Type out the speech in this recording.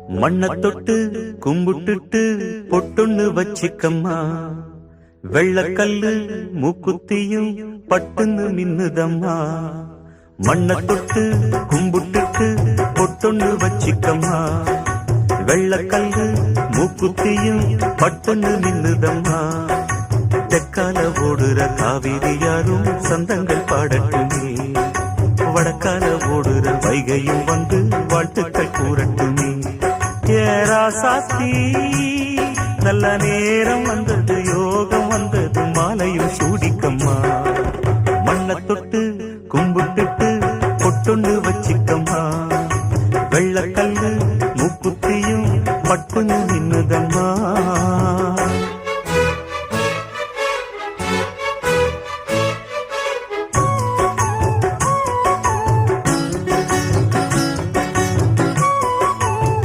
மண்ண தொட்டு கும்பிட்டுட்டு பொட்டொன்னு வச்சிக்கம்மா. வெள்ளக்கல்லு மூக்குத்தியும் பட்டுன்னு மின்னுதம்மா. மண்ண தொட்டு கும்பிட்டுட்டு பொட்டொன்னு வச்சிக்கம்மா. வெள்ளக்கல்லு மூக்குத்தியும் பட்டுன்னு மின்னுதம்மா. தெற்கால ஓடுற காவிரி யாரும் சந்தங்கள் பாடட்டுமே. வடக்கால ஓடுற வைகையும் வந்து வாழ்த்துக்கள் கூறட்டுமே. ஏராசாத்தி நல்ல நேரம் வந்தது, யோகம் வந்தது, மாலையும் சூடிக்கம்மா. மண்ண தொட்டு கும்பிட்டுட்டு பொட்டொன்னு வச்சிக்கம்மா. வெள்ளக்கல்லு மூக்குத்தியும் பட்டுன்னு